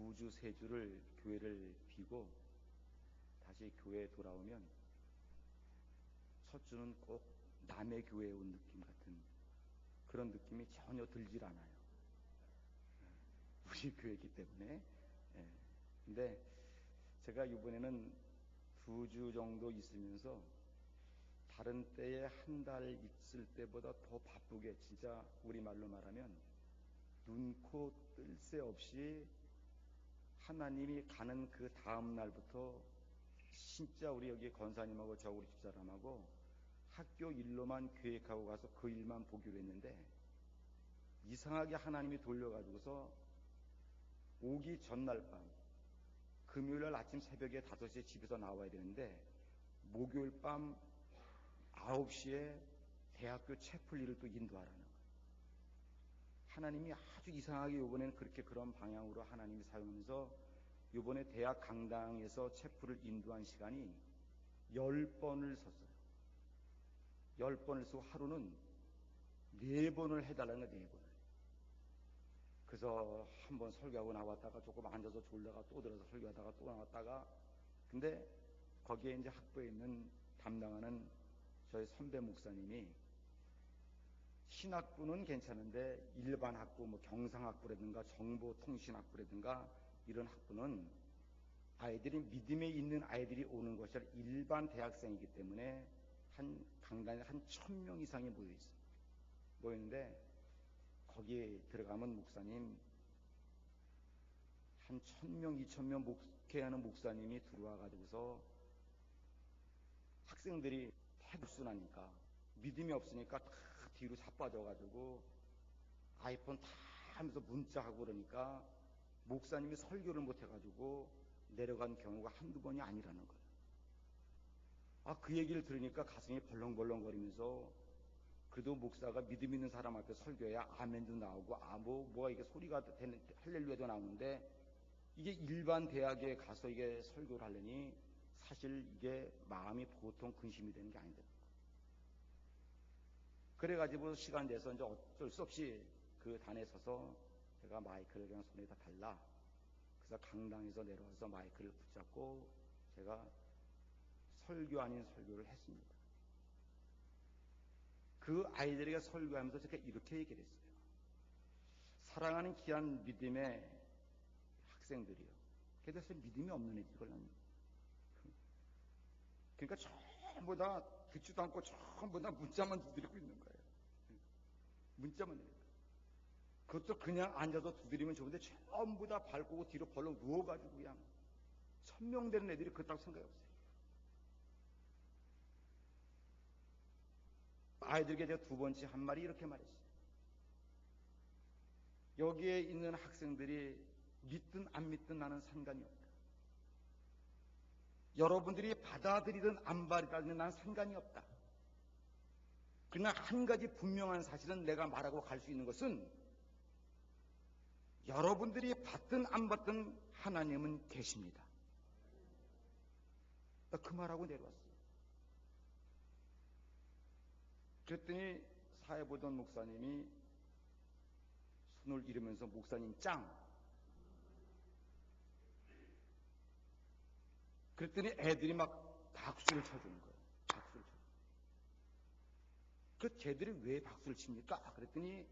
두 주, 세 주를 교회를 비고 다시 교회에 돌아오면 첫 주는 꼭 남의 교회에 온 느낌 같은 그런 느낌이 전혀 들질 않아요. 우리 교회이기 때문에. 근데 제가 이번에는 두 주 정도 있으면서 다른 때에 한 달 있을 때보다 더 바쁘게, 진짜 우리말로 말하면 눈코 뜰 새 없이 하나님이 가는 그 다음 날부터 진짜 우리 여기 권사님하고 저 우리 집사람하고 학교 일로만 계획하고 가서 그 일만 보기로 했는데, 이상하게 하나님이 돌려가지고서 오기 전날 밤, 금요일날 아침 새벽에 5시에 집에서 나와야 되는데 목요일 밤 9시에 대학교 채플리를 또 인도하라는 거예요. 하나님이 아주 이상하게 이번에는 그렇게 그런 방향으로 하나님이 사용하면서 이번에 대학 강당에서 채플을 인도한 시간이 10번을 섰어요. 10번을 쓰고 하루는 4번을 해달라는 거예요. 4번을. 그래서 한번 설교하고 나왔다가 조금 앉아서 졸다가 또 들어서 설교하다가 또 나왔다가, 근데 거기에 이제 학부에 있는 담당하는 저희 선배 목사님이 신학부는 괜찮은데 일반 학부, 뭐 경상학부라든가 정보통신학부라든가 이런 학부는 아이들이 믿음에 있는 아이들이 오는 것이 아니라 일반 대학생이기 때문에 한 강단에 한 1000명 이상이 모였는데 거기에 들어가면 목사님 한 1000명, 2000명 목회하는 목사님이 들어와 가지고서 학생들이 태국순하니까 믿음이 없으니까 다 뒤로 자빠져 가지고 아이폰 다 하면서 문자하고 그러니까 목사님이 설교를 못 해가지고 내려간 경우가 한두 번이 아니라는 거예요. 그 얘기를 들으니까 가슴이 벌렁벌렁거리면서, 그래도 목사가 믿음 있는 사람 앞에 설교해야 아멘도 나오고 뭐가 이게 소리가 되는 할렐루야도 나오는데, 이게 일반 대학에 가서 이게 설교를 하려니 사실 이게 마음이 보통 근심이 되는 게 아니다. 그래가지고 시간 돼서 이제 어쩔 수 없이 그 단에 서서 제가 마이크를 그냥 손에다 달라. 그래서 강당에서 내려와서 마이크를 붙잡고 제가 설교 아닌 설교를 했습니다. 그 아이들에게 설교하면서 제가 이렇게 얘기를 했어요. 사랑하는 귀한 믿음의 학생들이요. 그래서 믿음이 없는 애들은 그러니까 전부 다 듣지도 않고 전부 다 문자만 두드리고 있는 거예요. 문자만 두드리고. 그것도 그냥 앉아서 두드리면 좋은데 전부 다 밟고 뒤로 벌렁 누워가지고 그냥 1000명 되는 애들이 그렇다고 생각이 없어요. 아이들에게 제가 두 번째 한 말이 이렇게 말했어요. 여기에 있는 학생들이 믿든 안 믿든 나는 상관이 없다. 여러분들이 받아들이든 안 받아들이든 나는 상관이 없다. 그러나 한 가지 분명한 사실은 내가 말하고 갈 수 있는 것은 여러분들이 받든 안 받든 하나님은 계십니다. 그 말하고 내려왔어요. 그랬더니 사회 보던 목사님이 손을 이르면서 목사님 짱. 그랬더니 애들이 막 박수를 쳐주는 거예요. 박수를 쳐. 그 쟤들이 왜 박수를 칩니까? 그랬더니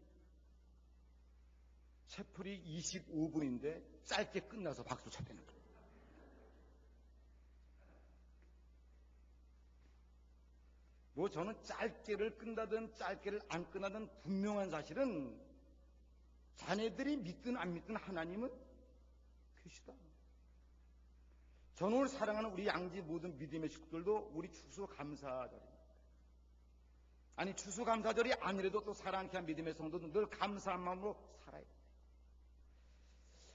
채플이 25분인데 짧게 끝나서 박수 쳤다는 거예요. 뭐 저는 짧게를 끝나든 짧게를 안 끝나든 분명한 사실은 자네들이 믿든 안 믿든 하나님은 계시다. 저는 오늘 사랑하는 우리 양지 모든 믿음의 식구들도 우리 추수감사절입니다. 아니 추수감사절이 아니라도 또 사랑하는 귀한 믿음의 성도는 늘 감사한 마음으로 살아야 돼요.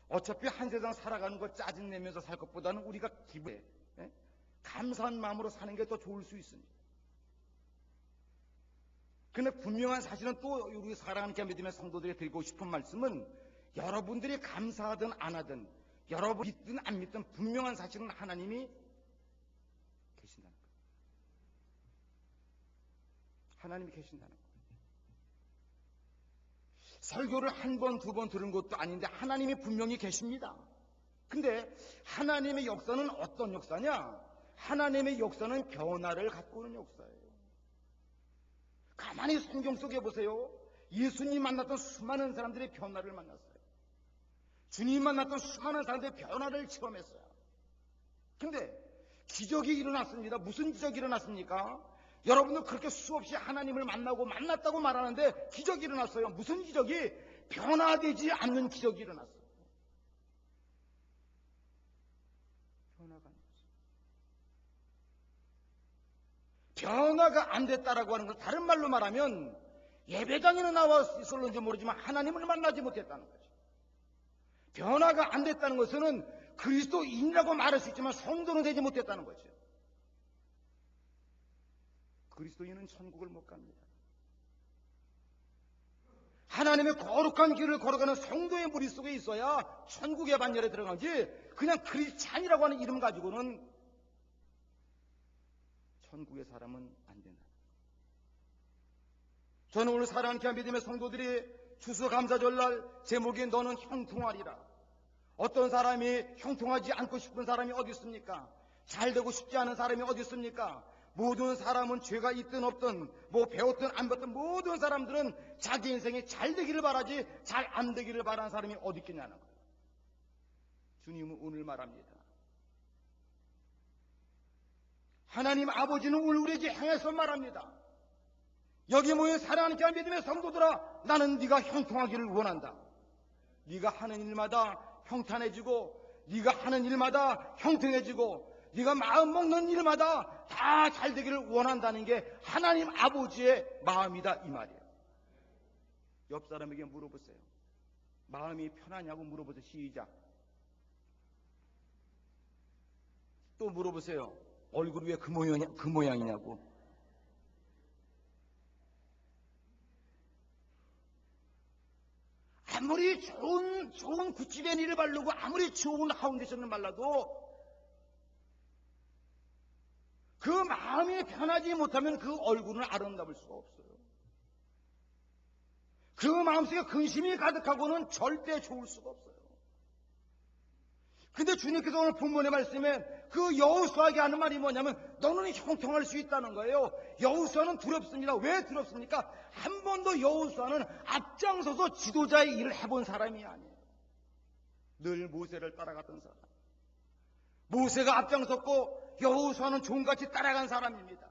어차피 한 세상 살아가는 거 짜증내면서 살 것보다는 우리가 기분에 감사한 마음으로 사는 게 더 좋을 수 있습니다. 근데 분명한 사실은 또 우리 사랑하는 귀한 믿음의 성도들에게 드리고 싶은 말씀은, 여러분들이 감사하든 안 하든 여러분 믿든 안 믿든 분명한 사실은 하나님이 계신다는 거예요. 하나님이 계신다는 거예요. 설교를 한 번, 두 번 들은 것도 아닌데 하나님이 분명히 계십니다. 근데 하나님의 역사는 어떤 역사냐? 하나님의 역사는 변화를 갖고 오는 역사예요. 가만히 성경 속에 보세요. 예수님 만났던 수많은 사람들이 변화를 만났어요. 주님 만났던 수많은 사람들이 변화를 체험했어요. 근데 기적이 일어났습니다. 무슨 기적이 일어났습니까? 여러분들 그렇게 수없이 하나님을 만났다고 말하는데 기적이 일어났어요. 무슨 기적이? 변화되지 않는 기적이 일어났어요. 변화가 안 됐어요. 변화가 안 됐다라고 하는 건 다른 말로 말하면 예배당에는 나와 있었는지 모르지만 하나님을 만나지 못했다는 거죠. 변화가 안 됐다는 것은 그리스도인이라고 말할 수 있지만 성도는 되지 못했다는 거죠. 그리스도인은 천국을 못 갑니다. 하나님의 거룩한 길을 걸어가는 성도의 무리 속에 있어야 천국의 반열에 들어가지, 그냥 크리스찬이라고 하는 이름 가지고는 천국의 사람은 안 된다. 저는 오늘 사랑하는 귀한 믿음의 성도들이 추수감사절날 제목이 너는 형통하리라. 어떤 사람이 형통하지 않고 싶은 사람이 어디 있습니까? 잘 되고 싶지 않은 사람이 어디 있습니까? 모든 사람은 죄가 있든 없든 배웠든 안 배웠든 모든 사람들은 자기 인생에 잘 되기를 바라지 잘 안 되기를 바라는 사람이 어디 있겠냐는 거예요. 주님은 오늘 말합니다. 하나님 아버지는 오늘 우리에게 향해서 말합니다. 여기 모인 사랑하는 귀한 믿음의 성도들아, 나는 네가 형통하기를 원한다. 네가 하는 일마다 평탄해지고, 네가 하는 일마다 형통해지고, 네가 마음 먹는 일마다 다 잘 되기를 원한다는 게 하나님 아버지의 마음이다, 이 말이에요. 옆 사람에게 물어보세요. 마음이 편하냐고 물어보세요. 시작. 또 물어보세요. 얼굴이 왜 그 모양이냐고. 아무리 좋은 구찌베니를 바르고 아무리 좋은 파운데이션을 발라도 그 마음이 편하지 못하면 그 얼굴은 아름다울 수가 없어요. 그 마음속에 근심이 가득하고는 절대 좋을 수가 없어요. 근데 주님께서 오늘 본문의 말씀에 그 여호수아에게 하는 말이 뭐냐면 너는 형통할 수 있다는 거예요. 여호수아는 두렵습니다. 왜 두렵습니까? 한 번도 여호수아는 앞장서서 지도자의 일을 해본 사람이 아니에요. 늘 모세를 따라갔던 사람. 모세가 앞장섰고 여호수아는 종같이 따라간 사람입니다.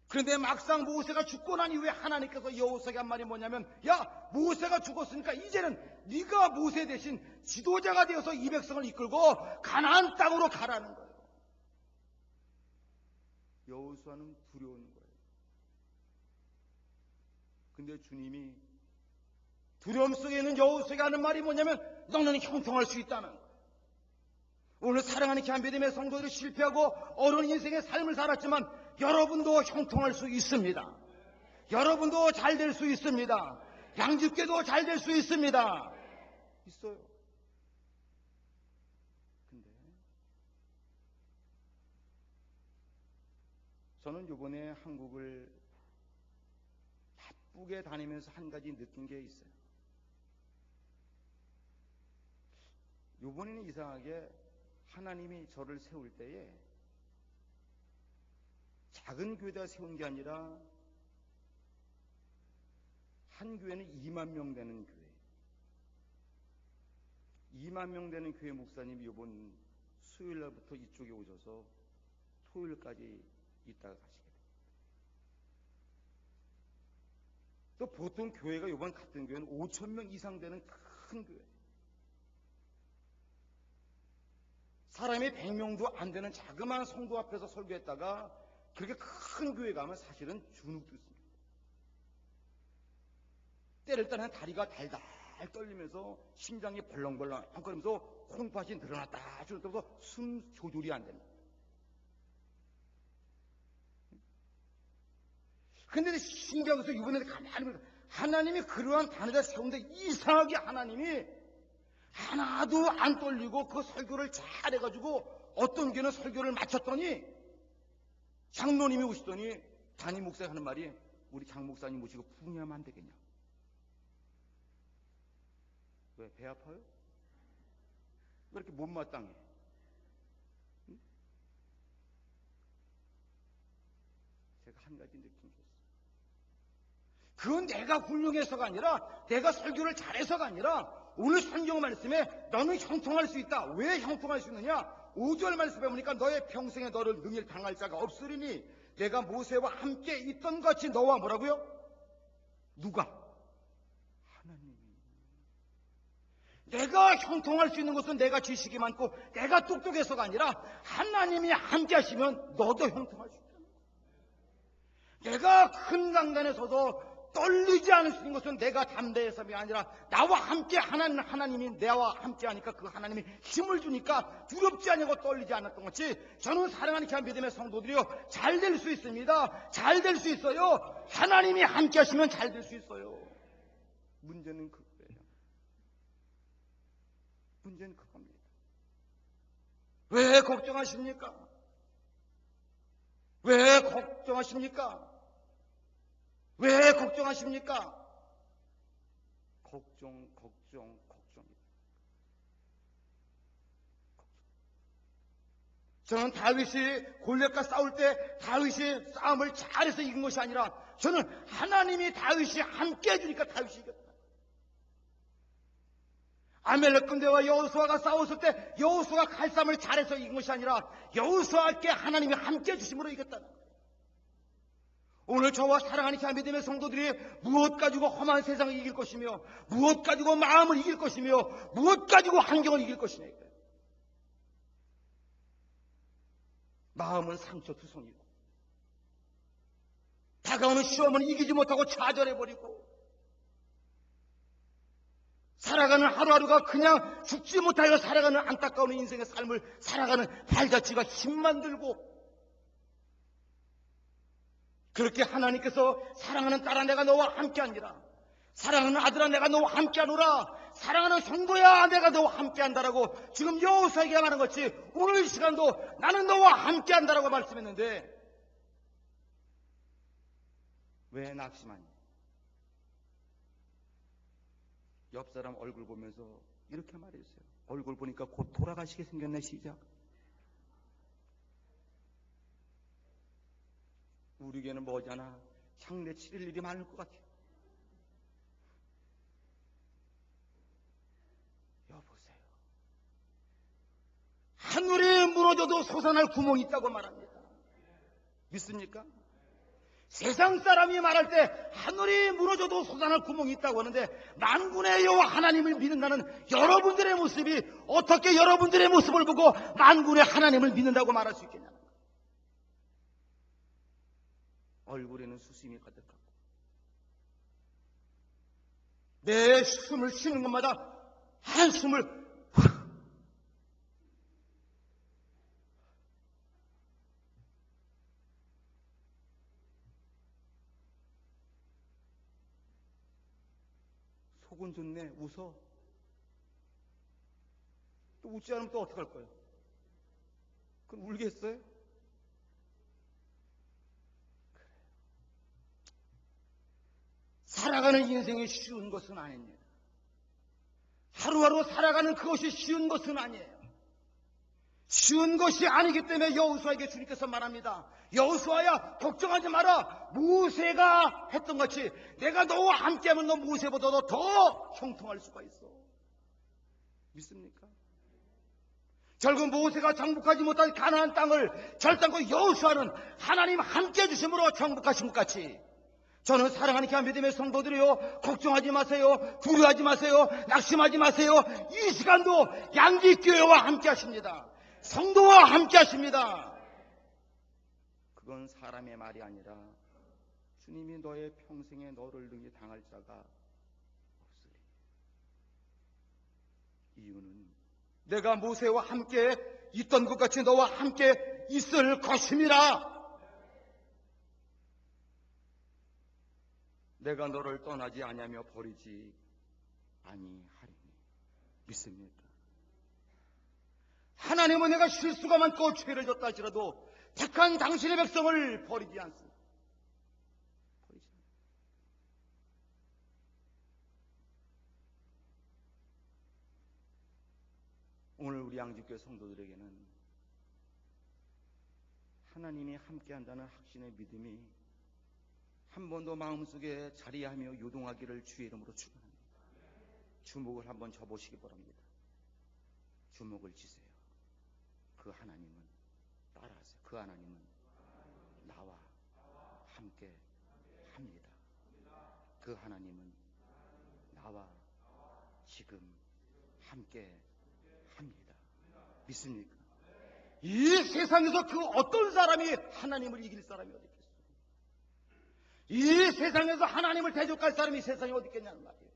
그런데 막상 모세가 죽고 난 이후에 하나님께서 여호수아에게 한 말이 뭐냐면 야, 모세가 죽었으니까 이제는 네가 모세 대신 지도자가 되어서 이 백성을 이끌고 가나안 땅으로 가라는 거예요. 여호수아는 두려운 거예요. 근데 주님이 두려움 속에 있는 여호수아에게 하는 말이 뭐냐면 너는 형통할 수 있다는 거예요. 오늘 사랑하는 귀한 믿음의 성도들이 실패하고 어려운 인생의 삶을 살았지만 여러분도 형통할 수 있습니다. 여러분도 잘 될 수 있습니다. 양집게도 잘 될 수 있습니다. 있어요. 근데 저는 이번에 한국을 바쁘게 다니면서 한 가지 느낀 게 있어요. 이번에는 이상하게 하나님이 저를 세울 때에 작은 교회에다 세운 게 아니라 한 교회는 2만 명 되는 교회, 2만 명 되는 교회 목사님이 이번 수요일 날부터 이쪽에 오셔서 토요일까지 있다가 가시게 됩니다. 또 보통 교회가 이번 같은 교회는 5천 명 이상 되는 큰 교회, 사람이 100명도 안 되는 자그마한 성도 앞에서 설교했다가 그렇게 큰 교회 가면 사실은 주눅 듣습니다. 때를 따라 다리가 달달 떨리면서 심장이 벌렁벌렁 거리면서 콩팥이 늘어났다 줄어들어서 숨 조절이 안 됩니다. 근데 신기하게서 이번에 가만히 보니까 하나님이 그러한 단어를 세우는데 이상하게 하나님이 하나도 안 떨리고 그 설교를 잘해가지고 어떤 교회는 설교를 마쳤더니 장로님이 오시더니 담임 목사가 하는 말이 우리 장 목사님 모시고 부흥하면 안 되겠냐? 왜? 배 아파요? 왜 이렇게 못마땅해? 응? 제가 한 가지 느낀 게 있어요. 그건 내가 훌륭해서가 아니라, 내가 설교를 잘해서가 아니라, 오늘 성경 말씀에 너는 형통할 수 있다. 왜 형통할 수 있느냐? 5절 말씀에 보니까 너의 평생에 너를 능히 당할 자가 없으리니 내가 모세와 함께 있던 같이 너와 뭐라고요? 누가? 하나님이. 내가 형통할 수 있는 것은 내가 지식이 많고 내가 똑똑해서가 아니라 하나님이 함께 하시면 너도 형통할 수 있다. 내가 큰 강단에 서서 떨리지 않을 수 있는 것은 내가 담대해서가 아니라 나와 함께 하나님이 나와 함께 하니까 그 하나님이 힘을 주니까 두렵지 않고 떨리지 않았던 것이 저는 사랑하는 귀한 믿음의 성도들이요 잘 될 수 있습니다. 잘 될 수 있어요. 하나님이 함께 하시면 잘 될 수 있어요. 문제는 그거예요. 문제는 그겁니다. 왜 걱정하십니까? 왜 걱정하십니까? 왜 걱정하십니까? 걱정입니다. 저는 다윗이 골리앗과 싸울 때 다윗이 싸움을 잘해서 이긴 것이 아니라 저는 하나님이 다윗이 함께 해주니까 다윗이 이겼다. 아멜렉 군대와 여호수아가 싸웠을 때 여호수아가 칼싸움을 잘해서 이긴 것이 아니라 여호수아께 하나님이 함께 해주심으로 이겼다. 오늘 저와 사랑하는 귀한 믿음의 성도들이 무엇 가지고 험한 세상을 이길 것이며 무엇 가지고 마음을 이길 것이며 무엇 가지고 환경을 이길 것이냐. 마음은 상처투성이고 다가오는 시험은 이기지 못하고 좌절해버리고 살아가는 하루하루가 그냥 죽지 못하여 살아가는 안타까운 인생의 삶을 살아가는 발자취가 힘만 들고 그렇게 하나님께서 사랑하는 딸아 내가 너와 함께하니라 사랑하는 아들아 내가 너와 함께하노라 사랑하는 성도야 내가 너와 함께한다라고 지금 여호수아에게 말하는 것이 오늘 이 시간도 나는 너와 함께한다라고 말씀했는데 왜 낙심하니? 옆 사람 얼굴 보면서 이렇게 말했어요. 얼굴 보니까 곧 돌아가시게 생겼네. 시작. 우리에게는 뭐잖아. 향내 치를 일이 많을 것 같아. 여보세요. 하늘이 무너져도 솟아날 구멍이 있다고 말합니다. 믿습니까? 세상 사람이 말할 때 하늘이 무너져도 솟아날 구멍이 있다고 하는데 만군의 여호와 하나님을 믿는다는 여러분들의 모습이 어떻게 여러분들의 모습을 보고 만군의 하나님을 믿는다고 말할 수 있겠냐. 얼굴에는 수심이 가득하고 내 숨을 쉬는 것마다 한숨을 속은 좋네. 웃어. 또 웃지 않으면 또 어떡할 거예요? 그럼 울겠어요? 살아가는 인생이 쉬운 것은 아닙니다. 하루하루 살아가는 그것이 쉬운 것은 아니에요. 쉬운 것이 아니기 때문에 여호수아에게 주님께서 말합니다. 여호수아야 걱정하지 마라. 모세가 했던 것이 내가 너와 함께하면 너 모세보다도 더 형통할 수가 있어. 믿습니까? 결국 모세가 정복하지 못한 가나안 땅을 결단코 여호수아는 하나님 함께해 주심으로 정복하신 것 같이 저는 사랑하는 귀한 믿음의 성도들이요 걱정하지 마세요. 두려워하지 마세요. 낙심하지 마세요. 이 시간도 양지교회와 함께 하십니다. 성도와 함께 하십니다. 그건 사람의 말이 아니라 주님이 너의 평생에 너를 능히 당할 자가 없으리. 이유는 내가 모세와 함께 있던 것 같이 너와 함께 있을 것임이라. 내가 너를 떠나지 아니하며 버리지 아니하리니. 믿습니까? 하나님은 내가 실수가 많고 죄를 졌다 할지라도 택한 당신의 백성을 버리지 않습니다. 버리지 않습니다. 오늘 우리 양지교회 성도들에게는 하나님이 함께한다는 확신의 믿음이 한 번 더 마음속에 자리하며 요동하기를 주의 이름으로 축원합니다. 주목을 한번 져보시기 바랍니다. 주목을 지세요. 그 하나님은 따라하세요. 그 하나님은 나와 함께 합니다. 그 하나님은 나와 지금 함께 합니다. 믿습니까? 이 세상에서 그 어떤 사람이 하나님을 이길 사람이 어디 있겠어요? 이 세상에서 하나님을 대적할 사람이 세상에 어디 있겠냐는 말이에요.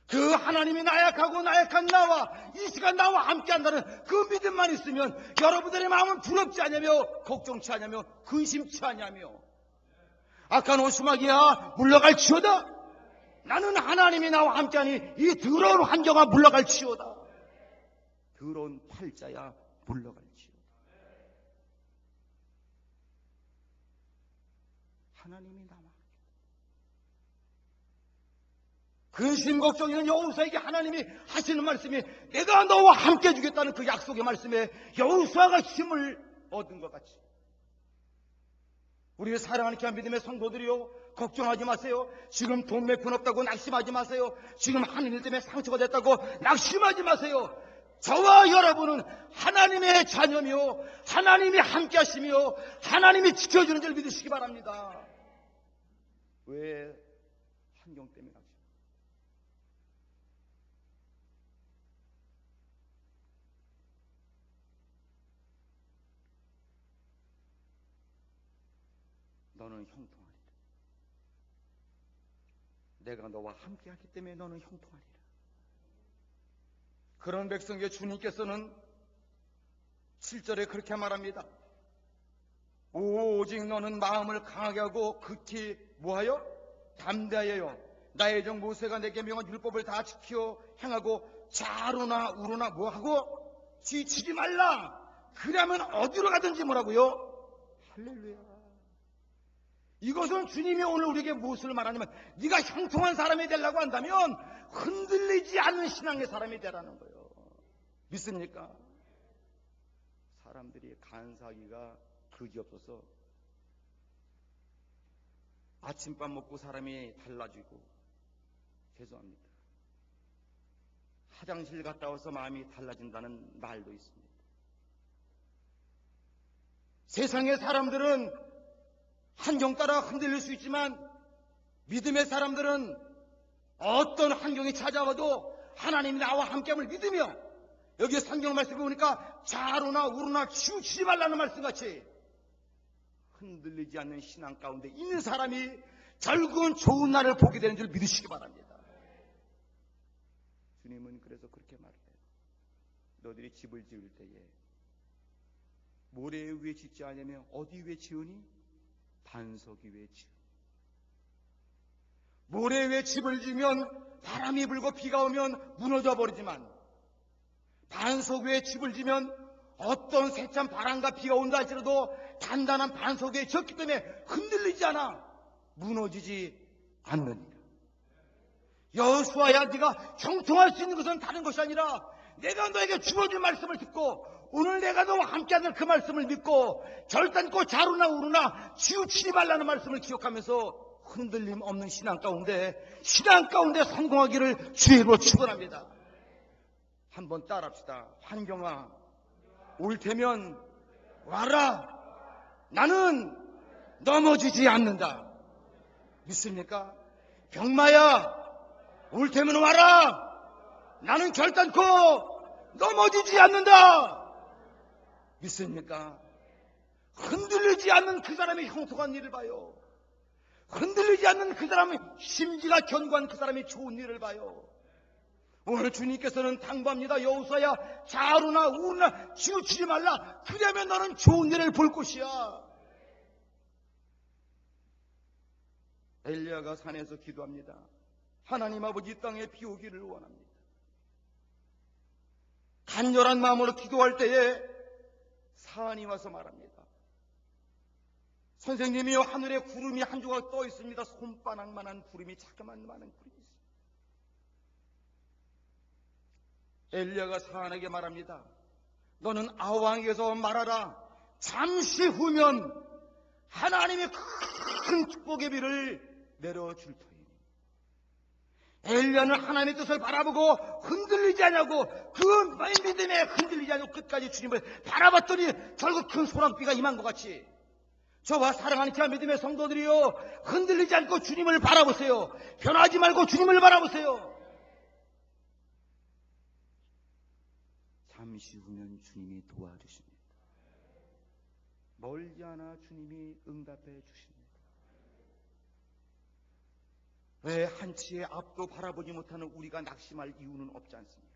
그 하나님이 나약하고 나약한 나와 이 시간 나와 함께한다는 그 믿음만 있으면 여러분들의 마음은 두렵지 않으며 걱정치 않으며 근심치 않으며 악한 오수마귀야 물러갈지어다. 나는 하나님이 나와 함께하니 이 더러운 환경아 물러갈지어다. 더러운 팔자야 물러갈지어다. 하나님이 나와 근심 걱정이는 여호수아에게 하나님이 하시는 말씀이 내가 너와 함께 해주겠다는 그 약속의 말씀에 여호수아가 힘을 얻은 것 같이 우리의 사랑하는 귀한 믿음의 성도들이요, 걱정하지 마세요. 지금 돈 몇 푼 없다고 낙심하지 마세요. 지금 하는 일 때문에 상처가 됐다고 낙심하지 마세요. 저와 여러분은 하나님의 자녀며 하나님이 함께 하시며 하나님이 지켜주는 줄 믿으시기 바랍니다. 왜 환경 때문에 낙심? 너는 형통하리라. 내가 너와 함께하기 때문에 너는 형통하리라. 그런 백성에게 주님께서는 7절에 그렇게 말합니다. 오직 너는 마음을 강하게 하고 극히 뭐하여? 담대하여 나의 종 모세가 내게 명한 율법을 다 지켜 행하고 좌로나 우로나 뭐하고 지치지 말라. 그러면 어디로 가든지 뭐라고요? 할렐루야. 이것은 주님이 오늘 우리에게 무엇을 말하냐면 네가 형통한 사람이 되려고 한다면 흔들리지 않는 신앙의 사람이 되라는 거예요. 믿습니까? 사람들이 간사하기가 그지없어서 아침밥 먹고 사람이 달라지고, 죄송합니다, 화장실 갔다 와서 마음이 달라진다는 말도 있습니다. 세상의 사람들은 환경 따라 흔들릴 수 있지만 믿음의 사람들은 어떤 환경이 찾아와도 하나님이 나와 함께함을 믿으며, 여기 성경 말씀을 보니까 좌로나 우로나 치우치지 말라는 말씀같이 흔들리지 않는 신앙 가운데 있는 사람이 결국은 좋은 날을 보게 되는 줄 믿으시기 바랍니다. 주님은 그래서 그렇게 말해요. 너희들이 집을 지을 때에 모래 위에 짓지 않으면 어디 위에 지으니? 반석 위에 지으니. 모래 위에 집을 지으면 바람이 불고 비가 오면 무너져 버리지만 반석 위에 집을 지면 어떤 세찬 바람과 비가 온다 할지라도 단단한 반석 위에 졌기 때문에 흔들리지 않아 무너지지 않느니라. 여호수아야, 네가 형통할 수 있는 것은 다른 것이 아니라 내가 너에게 주어진 말씀을 듣고 오늘 내가 너와 함께하는 그 말씀을 믿고 결단코 좌로나 우로나 치우치지 말라는 말씀을 기억하면서 흔들림 없는 신앙 가운데 성공하기를 주의로 축원합니다. 한번 따라합시다. 환경아, 올 테면 와라. 나는 넘어지지 않는다. 믿습니까? 병마야, 올 테면 와라. 나는 결단코 넘어지지 않는다. 믿습니까? 흔들리지 않는 그 사람의 형통한 일을 봐요. 흔들리지 않는 그 사람의 심지가 견고한 그 사람의 좋은 일을 봐요. 오늘 주님께서는 당부합니다. 여호수아야, 좌로나 우로나 치우치지 말라. 그러면 너는 좋은 일을 볼 것이야. 엘리야가 산에서 기도합니다. 하나님 아버지, 이 땅에 비 오기를 원합니다. 간절한 마음으로 기도할 때에 사안이 와서 말합니다. 선생님이요, 하늘에 구름이 한 조각 떠 있습니다. 손바닥만한 구름이, 자그만 많은 구름이 있습니다. 엘리야가 사안에게 말합니다. 너는 아왕에게서 말하라. 잠시 후면 하나님의 큰 축복의 비를 내려줄 터이니. 엘리야는 하나님의 뜻을 바라보고 흔들리지 않냐고, 그 믿음에 흔들리지 않고 끝까지 주님을 바라봤더니 결국 큰 소낙비가 임한 것 같이, 저와 사랑하는 자 믿음의 성도들이요, 흔들리지 않고 주님을 바라보세요. 변하지 말고 주님을 바라보세요. 잠시 후면 주님이 도와주십니다. 멀지 않아 주님이 응답해 주십니다. 왜 한치의 앞도 바라보지 못하는 우리가 낙심할 이유는 없지 않습니까?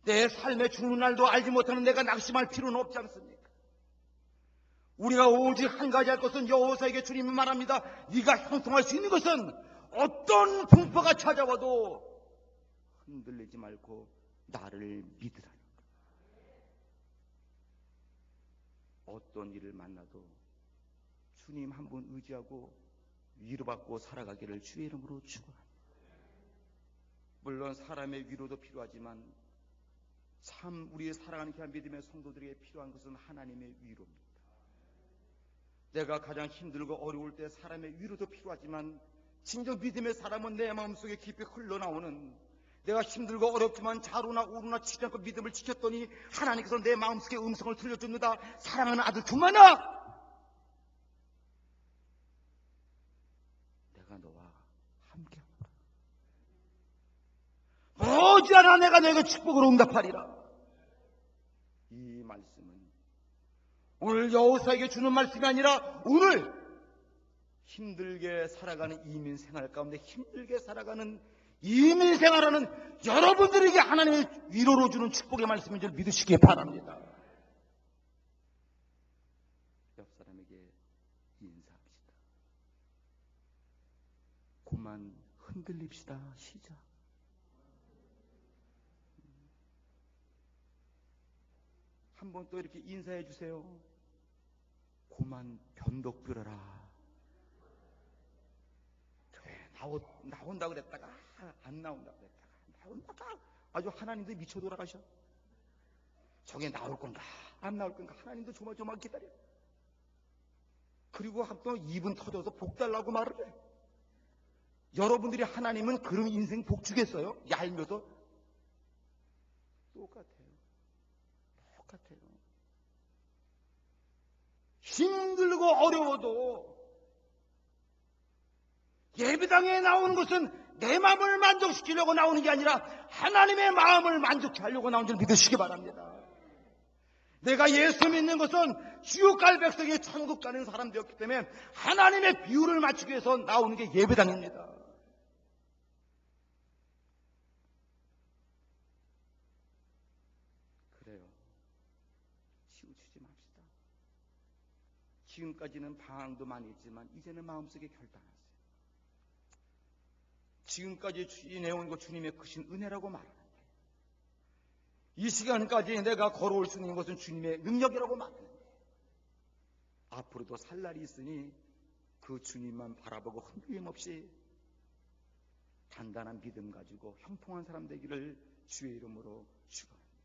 내 삶의 죽는 날도 알지 못하는 내가 낙심할 필요는 없지 않습니까? 우리가 오직 한 가지 할 것은, 여호사에게 주님은 말합니다. 네가 형통할 수 있는 것은 어떤 풍파가 찾아와도 흔들리지 말고 나를 믿으라는 것. 어떤 일을 만나도 주님 한 분 의지하고 위로받고 살아가기를 주의 이름으로 축원합니다. 물론 사람의 위로도 필요하지만 참 우리의 사랑하는 귀한 믿음의 성도들에게 필요한 것은 하나님의 위로입니다. 내가 가장 힘들고 어려울 때 사람의 위로도 필요하지만 진정 믿음의 사람은 내 마음속에 깊이 흘러나오는, 내가 힘들고 어렵지만 좌로나 우로나 치지 않고 믿음을 지켰더니 하나님께서 내 마음속에 음성을 들려줍니다. 사랑하는 아들 두만아, 내가 너와 함께하노라. 머지않아 내가 너에게 축복으로 응답하리라. 이 말씀은 오늘 여호사에게 주는 말씀이 아니라 오늘 힘들게 살아가는 이민 생활 가운데 힘들게 살아가는 이민 생활하는 여러분들에게 하나님의 위로로 주는 축복의 말씀인 줄 믿으시기 바랍니다. 옆 사람에게 인사합시다. 그만 흔들립시다. 시작. 한번 또 이렇게 인사해 주세요. 그만 변덕 부려라. 나온다고 그랬다가 안 나온다고 그랬다가 나온다가 아주 하나님도 미쳐 돌아가셔. 저게 나올 건가 안 나올 건가 하나님도 조마조마 기다려. 그리고 한번 입은 터져서 복 달라고 말을 해. 여러분들이 하나님은 그런 인생 복 주겠어요? 얄며서? 똑같아요. 힘들고 어려워도 예배당에 나오는 것은 내 마음을 만족시키려고 나오는 게 아니라 하나님의 마음을 만족케 하려고 나오는 줄 믿으시기 바랍니다. 내가 예수 믿는 것은 지옥 갈 백성이 천국 가는 사람되었기 때문에 하나님의 비율을 맞추기 위해서 나오는 게 예배당입니다. 그래요. 치우치지 맙시다. 지금까지는 방황도 많이 했지만 이제는 마음속에 결단하세요. 지금까지 인해온 것 주님의 크신 은혜라고 말하는데 이 시간까지 내가 걸어올 수 있는 것은 주님의 능력이라고 말하는데 앞으로도 살 날이 있으니 그 주님만 바라보고 흔들림 없이 단단한 믿음 가지고 형통한 사람 되기를 주의 이름으로 축원합니다.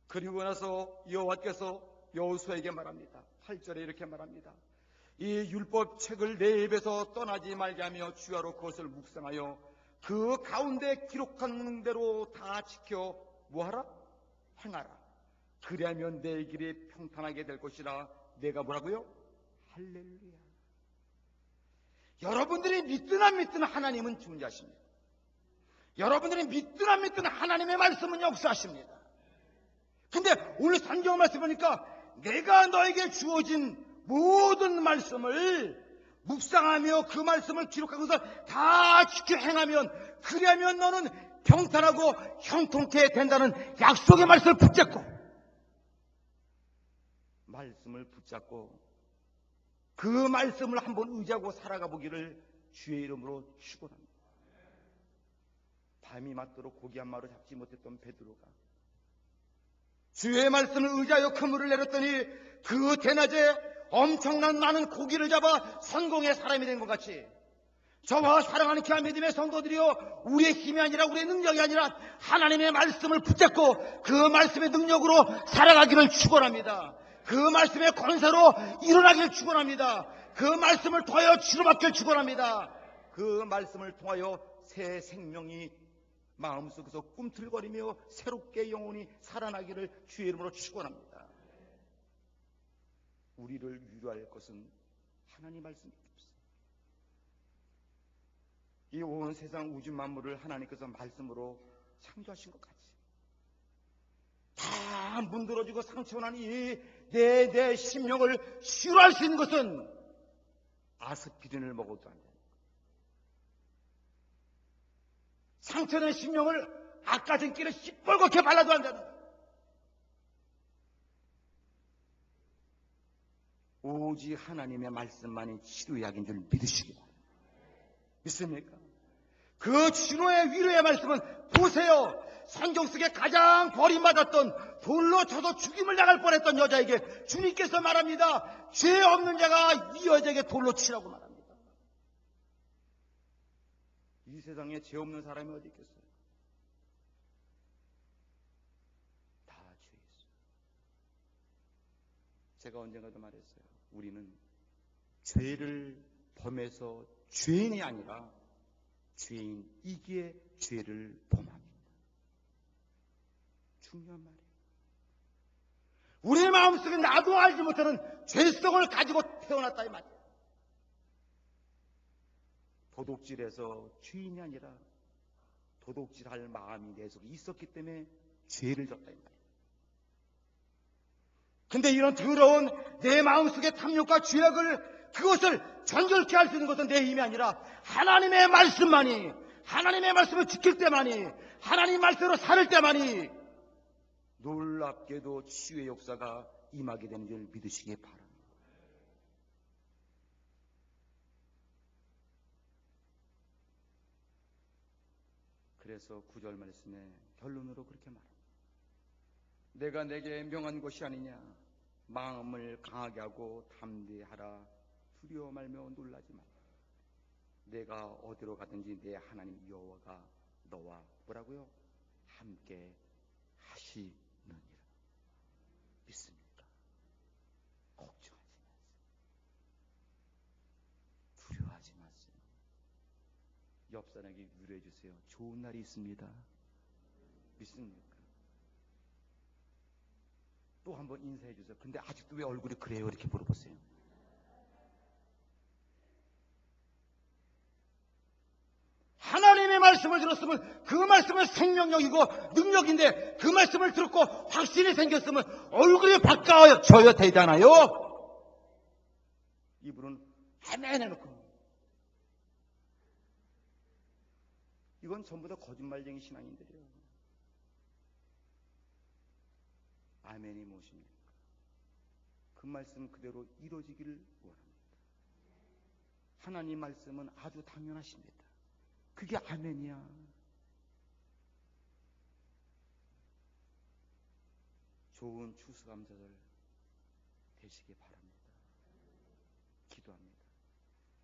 그리고 나서 여호와께서 여호수아에게 말합니다. 8절에 이렇게 말합니다. 이 율법책을 내 입에서 떠나지 말게 하며 주야로 그것을 묵상하여 그 가운데 기록한 대로 다 지켜 뭐하라? 행하라. 그리하면 내 길이 평탄하게 될 것이라. 내가 뭐라고요? 할렐루야. 여러분들이 믿든 안 믿든 하나님은 존재하십니다. 여러분들이 믿든 안 믿든 하나님의 말씀은 역사하십니다. 근데 오늘 성경 말씀 보니까 내가 너에게 주어진 모든 말씀을 묵상하며 그 말씀을 기록하고서 다 지켜 행하면 그리하면 너는 평탄하고 형통케 된다는 약속의 말씀을 붙잡고 그 말씀을 한번 의지하고 살아가 보기를 주의 이름으로 축원합니다. 밤이 맞도록 고기 한 마리 잡지 못했던 베드로가 주의 말씀을 의지하여 그물을 내렸더니 그 대낮에 엄청난 많은 고기를 잡아 성공의 사람이 된 것 같이 저와 사랑하는 귀한 믿음의 성도들이여, 우리의 힘이 아니라 우리의 능력이 아니라 하나님의 말씀을 붙잡고 그 말씀의 능력으로 살아가기를 축원합니다. 그 말씀의 권세로 일어나기를 축원합니다. 그 말씀을 통하여 치료받기를 축원합니다. 그 말씀을 통하여 새 생명이 마음속에서 꿈틀거리며 새롭게 영혼이 살아나기를 주의 이름으로 축원합니다. 우리를 위로할 것은 하나님 말씀입니다. 이 온 세상 우주 만물을 하나님께서 말씀으로 창조하신 것 같이 다 문드러지고 상처난 이 내 심령을 치유할 수 있는 것은 아스피린을 먹어도 안 된다. 상처된 심령을 아까전끼리 시뻘겋게 발라도 안 된다. 오직 하나님의 말씀만이 치료약인 줄 믿으시기 바랍니다. 믿습니까? 그 치료의 위로의 말씀은 보세요. 성경 속에 가장 버림받았던 돌로 쳐서 죽임을 당할 뻔했던 여자에게 주님께서 말합니다. 죄 없는 자가 이 여자에게 돌로 치라고 말합니다. 이 세상에 죄 없는 사람이 어디 있겠어요? 다 죄 있어요. 제가 언젠가도 말했어요. 우리는 죄를 범해서 죄인이 아니라 죄인이기에 죄를 범합니다. 중요한 말이에요. 우리의 마음속에 나도 알지 못하는 죄성을 가지고 태어났다 이 말이에요. 도둑질해서 죄인이 아니라 도둑질할 마음이 내 속에 있었기 때문에 죄를 졌다 이 말이에요. 근데 이런 더러운 내 마음속의 탐욕과 죄악을 그것을 정결케 할 수 있는 것은 내 힘이 아니라 하나님의 말씀만이, 하나님의 말씀을 지킬 때만이, 하나님 말씀으로 살을 때만이 놀랍게도 치유의 역사가 임하게 되는 줄 믿으시기 바랍니다. 그래서 9절 말씀에 결론으로 그렇게 말합니다. 내가 내게 명한 것이 아니냐. 마음을 강하게 하고 담대하라. 두려워 말며 놀라지 마라. 내가 어디로 가든지 내 하나님 여호와가 너와 뭐라고요? 함께 하시느니라. 믿습니까? 걱정하지 마세요. 두려워하지 마세요. 옆 사람에게 위로해 주세요. 좋은 날이 있습니다. 믿습니까? 또 한번 인사해 주세요. 근데 아직도 왜 얼굴이 그래요? 이렇게 물어보세요. 하나님의 말씀을 들었으면 그 말씀은 생명력이고 능력인데 그 말씀을 듣고 확신이 생겼으면 얼굴이 바꿔져야 되잖아요. 이분은 아멘 해놓고 이건 전부 다 거짓말쟁이 신앙인들이에요. 아멘이 무엇입니까? 그 말씀 그대로 이루어지기를 원합니다. 하나님 말씀은 아주 당연하십니다. 그게 아멘이야. 좋은 추수감사절 되시기 바랍니다.